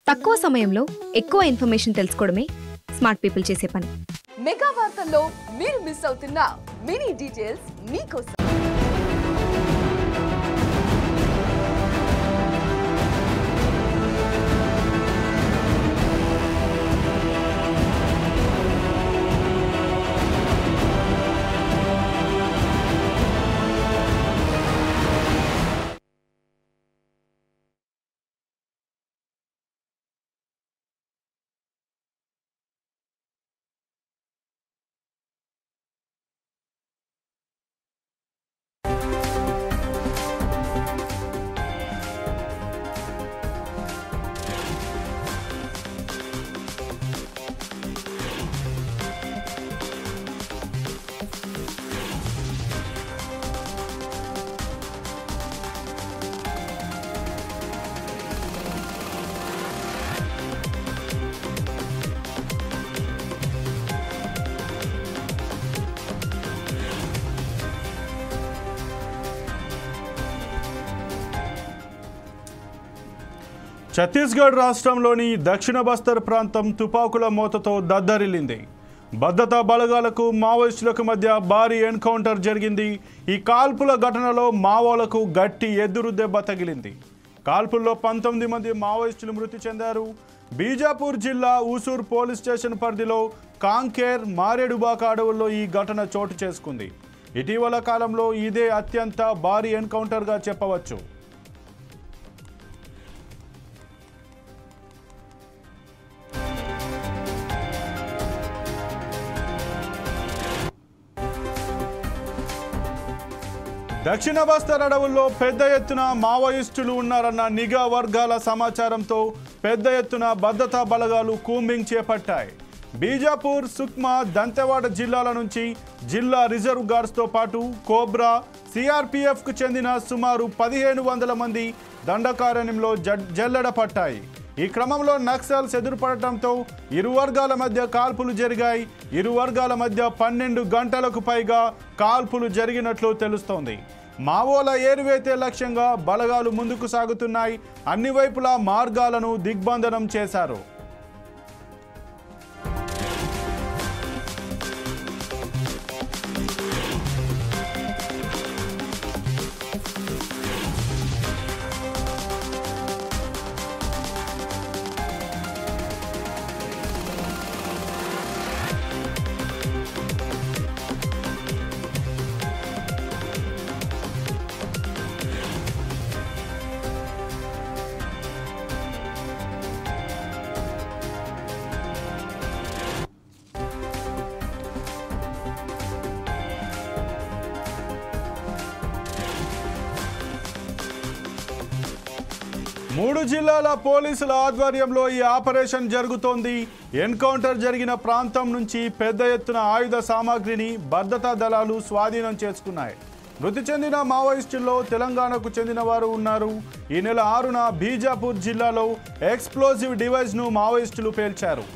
తక్కువ సమయంలో ఎక్కువ ఇన్ఫర్మేషన్ తెలుసుకోవడమే స్మార్ట్ పీపుల్ చేసే పని. మెగా వార్తల్లో మీరు మిస్ అవుతున్న మినీ డీటెయిల్స్ మీకోసం. ఛత్తీస్గఢ్ రాష్ట్రంలోని దక్షిణ బస్తర్ ప్రాంతం తుపాకుల మోతతో దద్దరిల్లింది. భద్రతా బలగాలకు మావోయిస్టులకు మధ్య భారీ ఎన్కౌంటర్ జరిగింది. ఈ కాల్పుల ఘటనలో మావోలకు గట్టి ఎదురు దెబ్బ తగిలింది. కాల్పుల్లో 19 మంది మావోయిస్టులు మృతి చెందారు. బీజాపూర్ జిల్లా ఊసూర్ పోలీస్ స్టేషన్ పరిధిలో కాంకేర్ మారేడుబాక అడవుల్లో ఈ ఘటన చోటు చేసుకుంది. ఇటీవల కాలంలో ఇదే అత్యంత భారీ ఎన్కౌంటర్గా చెప్పవచ్చు. దక్షిణ బస్తర్ అడవుల్లో పెద్ద ఎత్తున మావోయిస్టులు ఉన్నారన్న నిఘా వర్గాల సమాచారంతో పెద్ద ఎత్తున భద్రతా బలగాలు కూంబింగ్ చేపట్టాయి. బీజాపూర్, సుక్మా, దంతెవాడ జిల్లాల నుంచి జిల్లా రిజర్వ్ గార్డ్స్తో పాటు కోబ్రా, సిఆర్పిఎఫ్కు చెందిన సుమారు 1500 మంది దండకారణ్యంలో జల్లెడ పట్టాయి. ఈ క్రమంలో నక్సల్స్ ఎదురుపడటంతో ఇరు వర్గాల మధ్య కాల్పులు జరిగాయి. ఇరు వర్గాల మధ్య 12 గంటలకు పైగా కాల్పులు జరిగినట్లు తెలుస్తోంది. మావోల ఏరువేతే లక్ష్యంగా బలగాలు ముందుకు సాగుతున్నాయి. అన్ని వైపులా మార్గాలను దిగ్బంధనం చేశారు. మూడు జిల్లాల పోలీసుల ఆధ్వర్యంలో ఈ ఆపరేషన్ జరుగుతోంది. ఎన్కౌంటర్ జరిగిన ప్రాంతం నుంచి పెద్ద ఎత్తున ఆయుధ సామాగ్రిని భద్రతా దళాలు స్వాధీనం చేసుకున్నాయి. మృతి చెందిన మావోయిస్టుల్లో తెలంగాణకు చెందిన వారు ఉన్నారు. ఈ నెల 6న బీజాపూర్ జిల్లాలో ఎక్స్ప్లోజివ్ డివైస్ను మావోయిస్టులు పేల్చారు.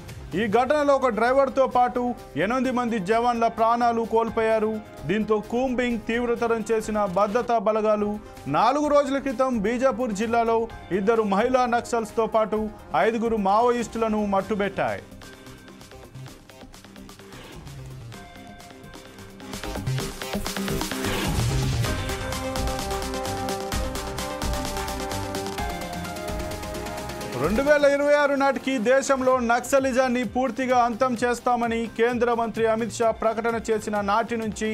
ఈ ఘటనలో ఒక డ్రైవర్తో పాటు 8 మంది జవాన్ల ప్రాణాలు కోల్పోయారు. దీంతో కూంబింగ్ తీవ్రతరం చేసిన భద్రతా బలగాలు 4 రోజుల క్రితం బీజాపూర్ జిల్లాలో 2 మహిళా నక్సల్స్తో పాటు 5 మావోయిస్టులను మట్టుబెట్టాయి. రెండు 2026 నాటికి దేశంలో నక్సలిజాన్ని పూర్తిగా అంతం చేస్తామని కేంద్ర మంత్రి అమిత్ షా ప్రకటన చేసిన నాటి నుంచి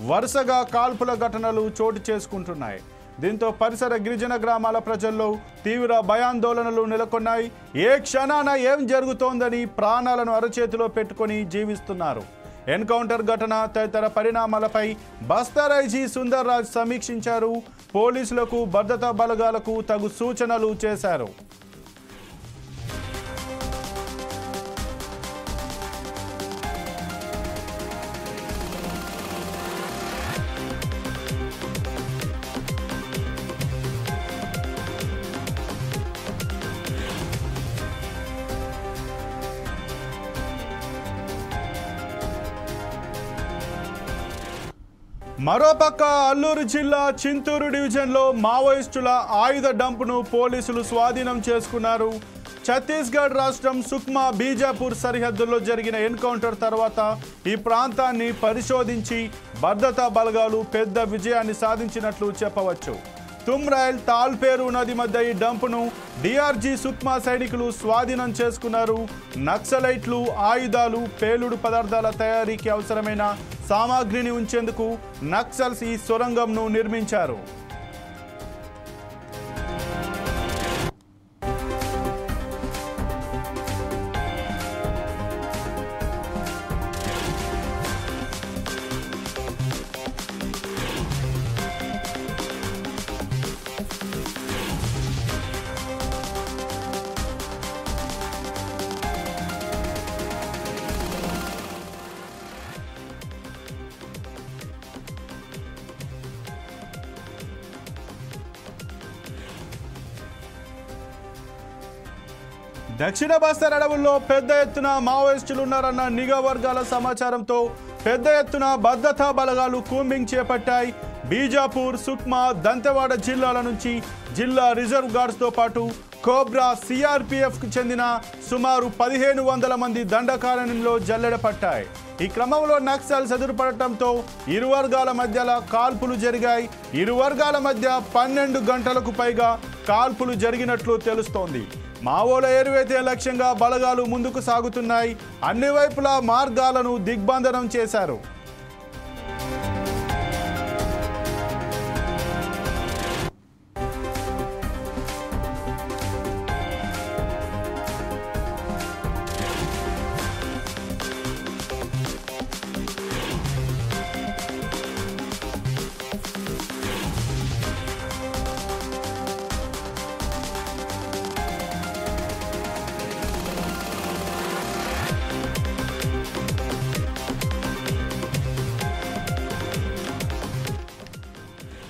వరుసగా కాల్పుల ఘటనలు చోటు చేసుకుంటున్నాయి. దీంతో పరిసర గిరిజన గ్రామాల ప్రజల్లో తీవ్ర భయాందోళనలు నెలకొన్నాయి. ఏ క్షణాన ఏం జరుగుతోందని ప్రాణాలను అరచేతిలో పెట్టుకొని జీవిస్తున్నారు. ఎన్కౌంటర్ ఘటన తదితర పరిణామాలపై బస్తర్ ఐజీ సుందర్ రాజ్ సమీక్షించారు. పోలీసులకు, భద్రతా బలగాలకు తగు సూచనలు చేశారు. మరోపక్క అల్లూరు జిల్లా చింతూరు డివిజన్లో మావోయిస్టుల ఆయుధ డంపును పోలీసులు స్వాధీనం చేసుకున్నారు. ఛత్తీస్గఢ్ రాష్ట్రం సుక్మా బీజాపూర్ సరిహద్దుల్లో జరిగిన ఎన్కౌంటర్ తర్వాత ఈ ప్రాంతాన్ని పరిశోధించి భద్రతా బలగాలు పెద్ద విజయాన్ని సాధించినట్లు చెప్పవచ్చు. తుమ్రైల్ తాల్పేరు నది మధ్య ఈ డంపును డిఆర్జీ సుక్మా సైనికులు స్వాధీనం చేసుకున్నారు. నక్సలైట్లు ఆయుధాలు పేలుడు పదార్థాల తయారీకి అవసరమైన సామాగ్రిని ఉంచేందుకు నక్సల్స్ ఈ సొరంగంను నిర్మించారు. దక్షిణ బస్తర్ అడవుల్లో పెద్ద ఎత్తున మావోయిస్టులు ఉన్నారన్న నిఘా వర్గాల సమాచారంతో పెద్ద ఎత్తున భద్రతా బలగాలు కూంబింగ్ చేపట్టాయి. బీజాపూర్, సుక్మా, దంతెవాడ జిల్లాల నుంచి జిల్లా రిజర్వ్ గార్డ్స్తో పాటు కోబ్రా, సిఆర్పిఎఫ్కు చెందిన సుమారు 1500 మంది దండకారణ్యంలో జల్లెడ పట్టాయి. ఈ క్రమంలో నక్సల్స్ ఎదురుపడటంతో ఇరు వర్గాల మధ్యలో కాల్పులు జరిగాయి. ఇరు వర్గాల మధ్య 12 గంటలకు పైగా కాల్పులు జరిగినట్లు తెలుస్తోంది. మావోల ఏరువేతే లక్ష్యంగా బలగాలు ముందుకు సాగుతున్నాయి. అన్ని వైపులా మార్గాలను దిగ్బంధనం చేశారు.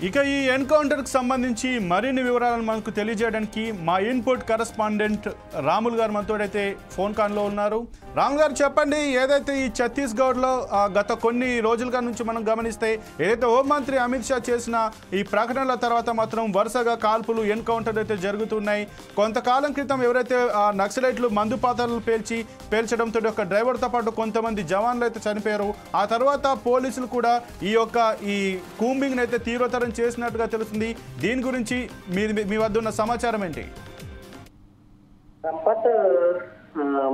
ఇక ఈ ఎన్కౌంటర్కి సంబంధించి మరిన్ని వివరాలను మనకు తెలియజేయడానికి మా ఇన్పుట్ కరెస్పాండెంట్ రాములు గారు మనతోడైతే ఫోన్ కాన్లో ఉన్నారు. రాములు గారు చెప్పండి, ఏదైతే ఈ ఛత్తీస్గఢ్లో గత కొన్ని రోజులుగా నుంచి మనం గమనిస్తే ఏదైతే హోంమంత్రి అమిత్ షా చేసిన ఈ ప్రకటనల తర్వాత మాత్రం వరుసగా కాల్పులు ఎన్కౌంటర్ అయితే జరుగుతున్నాయి. కొంతకాలం క్రితం ఎవరైతే నక్సలైట్లు మందు పాత్రలు పేల్చడంతో ఒక డ్రైవర్తో పాటు కొంతమంది జవాన్లు అయితే చనిపోయారు. ఆ తర్వాత పోలీసులు కూడా ఈ కూంబింగ్ అయితే తీవ్రతరం చేసినట్టుగా తెలుస్తుంది. దీని గురించి మీ వద్ద ఉన్న సమాచారం ఏంటి? సంపత్,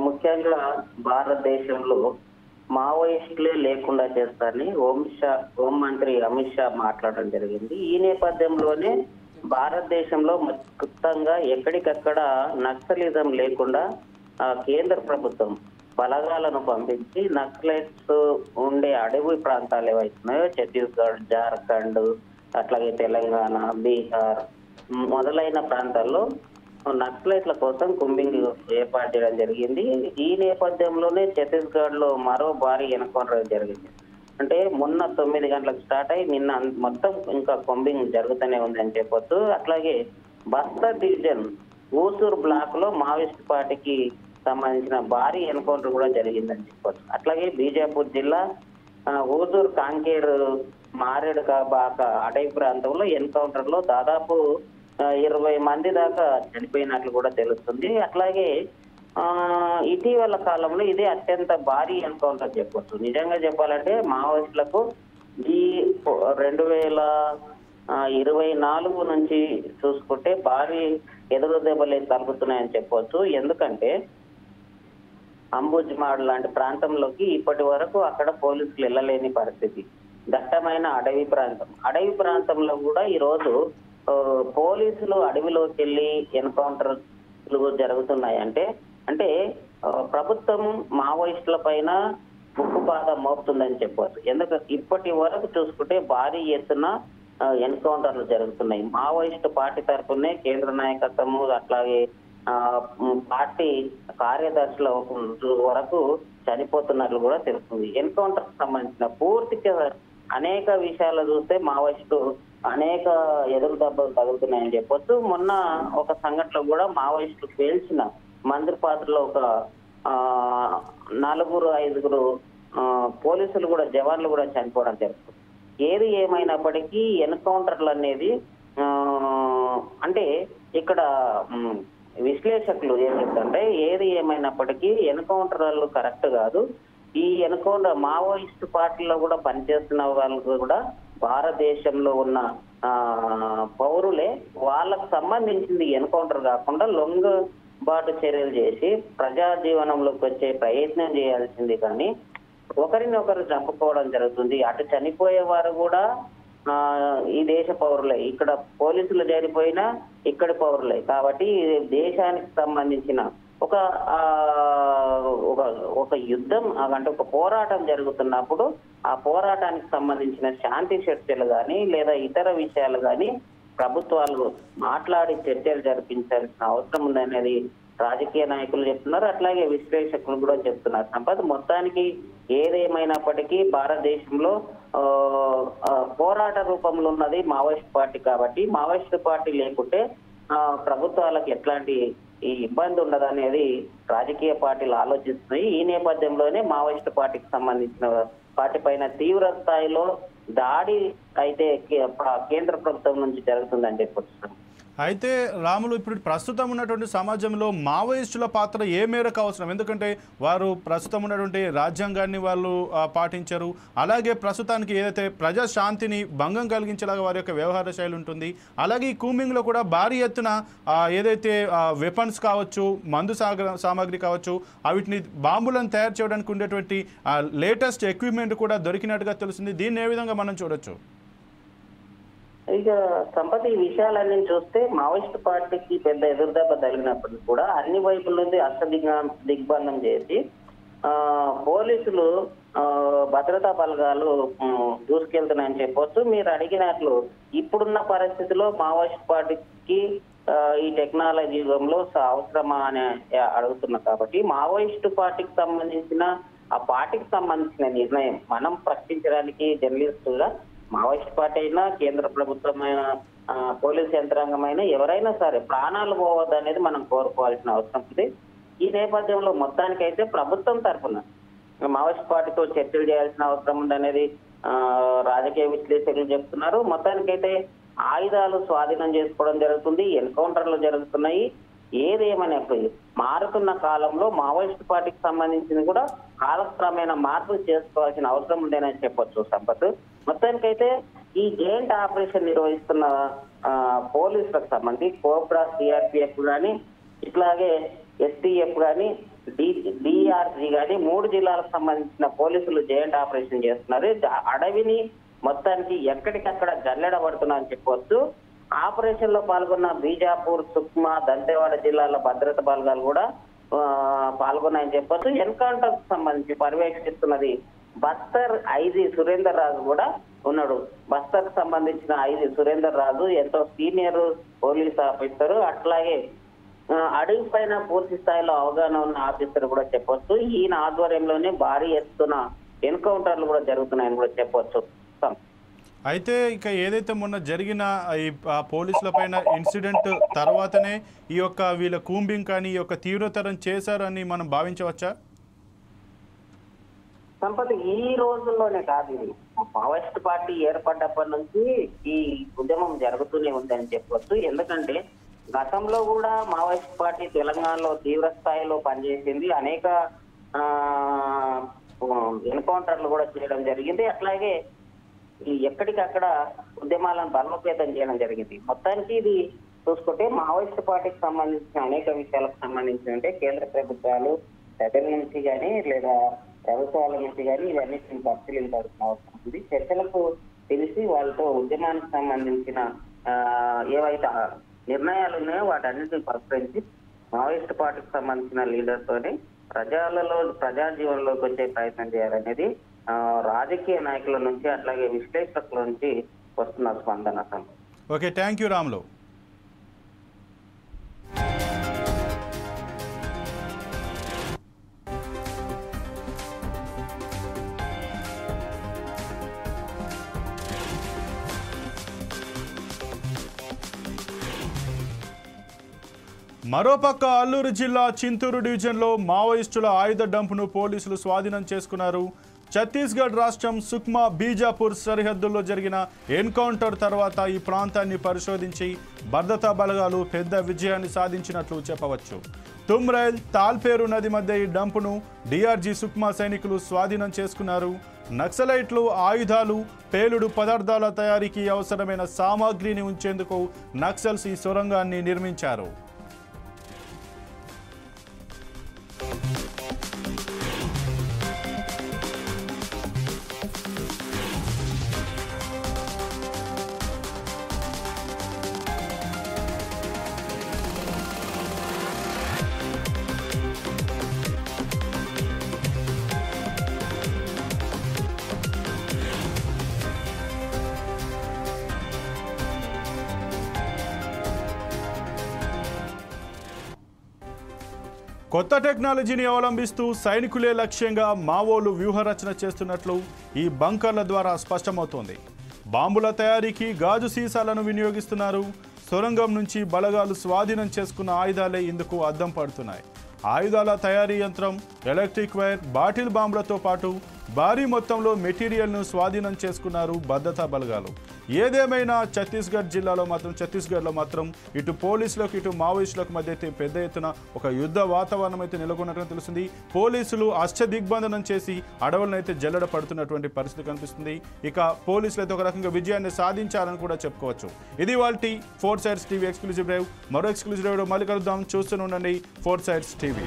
ముఖ్యంగా భారతదేశంలో మావోయిస్టులే లేకుండా చేస్తారని హోంమంత్రి అమిత్ షా మాట్లాడడం జరిగింది. ఈ నేపథ్యంలోనే భారతదేశంలో మొత్తంగా ఎక్కడికక్కడ నక్సలిజం లేకుండా కేంద్ర ప్రభుత్వం బలగాలను పంపించి నక్సలైట్స్ ఉండే అడవి ప్రాంతాలు ఏవైతున్నాయో ఛత్తీస్గఢ్, జార్ఖండ్, అట్లాగే తెలంగాణ, బీహార్ మొదలైన ప్రాంతాల్లో నక్సలైట్ల కోసం కూంబింగ్ ఏర్పాటు చేయడం జరిగింది. ఈ నేపథ్యంలోనే ఛత్తీస్గఢ్ లో మరో భారీ ఎన్కౌంటర్ జరిగింది. అంటే మొన్న 9 గంటలకు స్టార్ట్ అయ్యి నిన్న మొత్తం ఇంకా కూంబింగ్ జరుగుతూనే ఉందని చెప్పొచ్చు. అట్లాగే బస్తర్ డివిజన్ ఊసూర్ బ్లాక్ లో మావోయిస్ట్ పార్టీకి సంబంధించిన భారీ ఎన్కౌంటర్ కూడా జరిగిందని చెప్పొచ్చు. అట్లాగే బీజాపూర్ జిల్లా ఊసూర్ కాంకేర్ మారేడుకాబాక అటవీ ప్రాంతంలో ఎన్కౌంటర్ లో దాదాపు 20 మంది దాకా చనిపోయినట్లు కూడా తెలుస్తుంది. అట్లాగే ఇటీవల కాలంలో ఇదే అత్యంత భారీ ఎన్కౌంటర్ చెప్పొచ్చు. నిజంగా చెప్పాలంటే మావోయిస్టులకు ఈ 2024 నుంచి చూసుకుంటే భారీ ఎదురు దెబ్బలు తలుపుతున్నాయని చెప్పొచ్చు. ఎందుకంటే అంబుజ్మాడ్ లాంటి ప్రాంతంలోకి ఇప్పటి వరకు అక్కడ పోలీసులు వెళ్ళలేని పరిస్థితి. దట్టమైన అడవి ప్రాంతంలో కూడా ఈరోజు పోలీసులు అడవిలోకి వెళ్ళి ఎన్కౌంటర్లు జరుగుతున్నాయి. అంటే ప్రభుత్వం మావోయిస్టుల పైన ఉక్కుపాద మోపుతుందని చెప్పవచ్చు. ఎందుకంటే ఇప్పటి వరకు చూసుకుంటే భారీ ఎత్తున ఎన్కౌంటర్లు జరుగుతున్నాయి. మావోయిస్టు పార్టీ తరఫునే కేంద్ర నాయకత్వము అట్లాగే పార్టీ కార్యదర్శుల వరకు చనిపోతున్నట్లు కూడా తెలుస్తుంది. ఎన్కౌంటర్ సంబంధించిన పూర్తిగా అనేక విషయాలు చూస్తే మావోయిస్టు అనేక ఎదురు దెబ్బలు తగులుతున్నాయని చెప్పొచ్చు. మొన్న ఒక సంఘటనలో కూడా మావోయిస్టులు పేల్చిన మందిర పాత్రలో ఒక 4-5 పోలీసులు కూడా జవాన్లు కూడా చనిపోవడం జరుగుతుంది. ఏది ఏమైనప్పటికీ ఎన్కౌంటర్లు అనేది అంటే ఇక్కడ విశ్లేషకులు ఏం చెప్తుంటే ఏది ఏమైనప్పటికీ ఎన్కౌంటర్లు కరెక్ట్ కాదు. ఈ ఎన్కౌంటర్ మావోయిస్ట్ పార్టీలో కూడా పనిచేస్తున్న వాళ్ళు కూడా భారతదేశంలో ఉన్న పౌరులే. వాళ్ళకు సంబంధించింది ఎన్కౌంటర్ కాకుండా లొంగుబాటు చర్యలు చేసి ప్రజా జీవనంలోకి వచ్చే ప్రయత్నం చేయాల్సింది, కానీ ఒకరిని ఒకరు చంపుకోవడం జరుగుతుంది. అటు చనిపోయే వారు కూడా ఈ దేశ పౌరులే, ఇక్కడ పోలీసులు జరిపోయినా ఇక్కడి పౌరులే. కాబట్టి దేశానికి సంబంధించిన ఒక యుద్ధం అంటే ఒక పోరాటం జరుగుతున్నప్పుడు ఆ పోరాటానికి సంబంధించిన శాంతి చర్చలు కానీ లేదా ఇతర విషయాలు కానీ ప్రభుత్వాలు మాట్లాడి చర్చలు జరిపించాల్సిన అవసరం ఉందనేది రాజకీయ నాయకులు చెప్తున్నారు, అట్లాగే విశ్లేషకులు కూడా చెప్తున్నారు. సంపద మొత్తానికి ఏదేమైనప్పటికీ భారతదేశంలో పోరాట రూపంలో ఉన్నది మావోయిస్ట్ పార్టీ. కాబట్టి మావోయిస్ట్ పార్టీ లేకుంటే ప్రభుత్వాలకు ఎట్లాంటి ఈ ఇబ్బంది ఉండదనేది రాజకీయ పార్టీలు ఆలోచిస్తున్నాయి. ఈ నేపథ్యంలోనే మావోయిస్ట్ పార్టీకి సంబంధించిన వాటి పైన తీవ్ర స్థాయిలో దాడి అయితే కేంద్ర ప్రభుత్వం నుంచి జరుగుతుందని చెప్పొచ్చు. అయితే రాములు, ఇప్పుడు ప్రస్తుతం ఉన్నటువంటి సమాజంలో మావోయిస్టుల పాత్ర ఏ మేరకు అవసరం? ఎందుకంటే వారు ప్రస్తుతం ఉన్నటువంటి రాజ్యాంగాన్ని వాళ్ళు పాటించరు, అలాగే ప్రస్తుతానికి ఏదైతే ప్రజా శాంతిని భంగం కలిగించేలాగా వారి యొక్క వ్యవహార శైలి ఉంటుంది. అలాగే ఈ కూంబింగ్లో కూడా భారీ ఎత్తున ఏదైతే వెపన్స్ కావచ్చు, మందు సామాగ్రి కావచ్చు, వీటిని బాంబులను తయారు చేయడానికి ఉండేటువంటి లేటెస్ట్ ఎక్విప్మెంట్ కూడా దొరికినట్టుగా తెలుస్తుంది. దీన్ని ఏ విధంగా మనం చూడొచ్చు? ఇక సంపద ఈ విషయాలన్నీ చూస్తే మావోయిస్ట్ పార్టీకి పెద్ద ఎదురుదెబ్బ తగిలినప్పటికీ కూడా అన్ని వైపుల నుండి దిగ్బంధం చేసి పోలీసులు భద్రతా బలగాలు దూసుకెళ్తున్నాయని చెప్పొచ్చు. మీరు అడిగినట్లు ఇప్పుడున్న పరిస్థితిలో మావోయిస్ట్ పార్టీకి ఈ టెక్నాలజీ యుగంలో అవసరమా అని అడుగుతున్నారు. కాబట్టి మావోయిస్ట్ పార్టీకి సంబంధించిన ఆ పార్టీకి సంబంధించిన నిర్ణయం మనం ప్రశ్నించడానికి జర్నలిస్టుగా మావోయిస్ట్ పార్టీ అయినా కేంద్ర ప్రభుత్వమైన పోలీస్ యంత్రాంగమైనా ఎవరైనా సరే ప్రాణాలు పోవద్దు అనేది మనం కోరుకోవాల్సిన అవసరం ఉంది. ఈ నేపథ్యంలో మొత్తానికైతే ప్రభుత్వం తరఫున మావోయిస్ట్ పార్టీతో చర్చలు చేయాల్సిన అవసరం ఉందనేది రాజకీయ విశ్లేషకులు చెప్తున్నారు. మొత్తానికైతే ఆయుధాలు స్వాధీనం చేసుకోవడం జరుగుతుంది, ఎన్కౌంటర్లు జరుగుతున్నాయి. ఏదేమైనప్పుడు మారుతున్న కాలంలో మావోయిస్ట్ పార్టీకి సంబంధించింది కూడా కాలక్రమేణా మార్పులు చేసుకోవాల్సిన అవసరం ఉందని చెప్పొచ్చు సంపత్. మొత్తానికైతే ఈ జాయింట్ ఆపరేషన్ నిర్వహిస్తున్న పోలీసులకు సంబంధించి కోబ్రా, సిఆర్పిఎఫ్ కానీ ఇట్లాగే ఎస్టీఎఫ్ కానీ డిఆర్జీ కానీ 3 జిల్లాలకు సంబంధించిన పోలీసులు జాయింట్ ఆపరేషన్ చేస్తున్నారు. అడవిని మొత్తానికి ఎక్కడికక్కడ జల్లెడబడుతున్నారని చెప్పవచ్చు. ఆపరేషన్ లో పాల్గొన్న బీజాపూర్, సుక్మా, దంతెవాడ జిల్లాల భద్రతా బలగాలు కూడా పాల్గొన్నాయని చెప్పొచ్చు. ఎన్కౌంటర్ కు సంబంధించి పర్యవేక్షిస్తున్నది బస్తర్ ఐజీ సురేందర్ రాజు కూడా ఉన్నాడు. బస్తర్ కు సంబంధించిన ఐజీ సురేందర్ రాజు ఎంతో సీనియర్ పోలీస్ ఆఫీసర్, అట్లాగే అడవి పైన పూర్తి స్థాయిలో అవగాహన ఉన్న ఆఫీసర్ కూడా చెప్పొచ్చు. ఈయన ఆధ్వర్యంలోనే భారీ ఎత్తున ఎన్కౌంటర్లు కూడా జరుగుతున్నాయని కూడా చెప్పొచ్చు. అయితే ఇక ఏదైతే మొన్న జరిగిన ఈ పోలీసుల పైన ఇన్సిడెంట్ తర్వాతనే ఈ యొక్క వీళ్ళ కూంబింగ్ కానీ ఈ యొక్క తీవ్రతరం చేశారని మనం భావించవచ్చా? సంపద ఈ రోజుల్లోనే కాదు, ఇది మావోయిస్ట్ పార్టీ ఏర్పడ్డప్పటి నుంచి ఈ ఉద్యమం జరుగుతూనే ఉందని చెప్పవచ్చు. ఎందుకంటే గతంలో కూడా మావోయిస్ట్ పార్టీ తెలంగాణలో తీవ్ర స్థాయిలో పనిచేసింది, అనేక ఎన్కౌంటర్లు కూడా చేయడం జరిగింది, అట్లాగే ఎక్కడికక్కడ ఉద్యమాలను బలోపేతం చేయడం జరిగింది. మొత్తానికి ఇది చూసుకుంటే మావోయిస్ట్ పార్టీకి సంబంధించిన అనేక విషయాలకు సంబంధించి కేంద్ర ప్రభుత్వాలు ప్రజల నుంచి కానీ లేదా ప్రభుత్వాల నుంచి కానీ ఇవన్నిటిని పరిశీలించాల్సిన అవసరం ఉంది. చర్చలకు తెలిసి వాళ్ళతో ఉద్యమానికి సంబంధించిన ఏవైతే నిర్ణయాలు ఉన్నాయో వాటన్నిటిని పరిశీలించి మావోయిస్ట్ పార్టీకి సంబంధించిన లీడర్తోనే ప్రజా జీవనంలోకి వచ్చే ప్రయత్నం చేయాలనేది రాజకీయ నాయకుల నుంచి అట్లాగే విశ్లేషకుల నుంచి వస్తున్న స్పందన. Okay, thank you Ramulu. మరోపక్క అల్లూరు జిల్లా చింతూరు డివిజన్లో మావోయిస్టుల ఆయుధ డంపును పోలీసులు స్వాధీనం చేసుకున్నారు. ఛత్తీస్గఢ్ రాష్ట్రం సుక్మా బీజాపూర్ సరిహద్దుల్లో జరిగిన ఎన్కౌంటర్ తర్వాత ఈ ప్రాంతాన్ని పరిశోధించి భద్రతా బలగాలు పెద్ద విజయాన్ని సాధించినట్లు చెప్పవచ్చు. తుమ్రైల్ తాల్పేరు నది మధ్య ఈ డంపును డిఆర్జీ సుక్మా సైనికులు స్వాధీనం చేసుకున్నారు. నక్సలైట్లు ఆయుధాలు, పేలుడు పదార్థాల తయారీకి అవసరమైన సామాగ్రిని ఉంచేందుకు నక్సల్స్ ఈ సొరంగాన్ని నిర్మించారు. కొత్త టెక్నాలజీని అవలంబిస్తూ సైనికులే లక్ష్యంగా మావోలు వ్యూహరచన చేస్తున్నట్లు ఈ బంకర్ల ద్వారా స్పష్టమవుతోంది. బాంబుల తయారీకి గాజు సీసాలను వినియోగిస్తున్నారు. సొరంగం నుంచి బలగాలు స్వాధీనం చేసుకున్న ఆయుధాలే ఇందుకు అద్దం పడుతున్నాయి. ఆయుధాల తయారీ యంత్రం, ఎలక్ట్రిక్ వైర్, బాటిల్ బాంబులతో పాటు భారీ మొత్తంలో మెటీరియల్ను స్వాధీనం చేసుకున్నారు భద్రతా బలగాలు. ఏదేమైనా ఛత్తీస్గఢ్లో మాత్రం ఇటు పోలీసులకు ఇటు మావోయిస్టులకు మధ్య అయితే పెద్ద ఎత్తున ఒక యుద్ధ వాతావరణం అయితే నెలకొన్నట్టు తెలుస్తుంది. పోలీసులు అష్టదిగ్బంధనం చేసి అడవులను అయితే జల్లెడ పడుతున్నటువంటి పరిస్థితి కనిపిస్తుంది. ఇక పోలీసులు అయితే ఒక రకంగా విజయాన్ని సాధించారని కూడా చెప్పుకోవచ్చు. ఇది వాల్టి 4 Sides TV ఎక్స్క్లూజివ్ డ్రైవ్. మరో ఎక్స్క్లూజివ్ డ్రైవ్ మళ్ళీ కలుద్దాం. చూస్తూనే ఉండండి 4 Sides TV.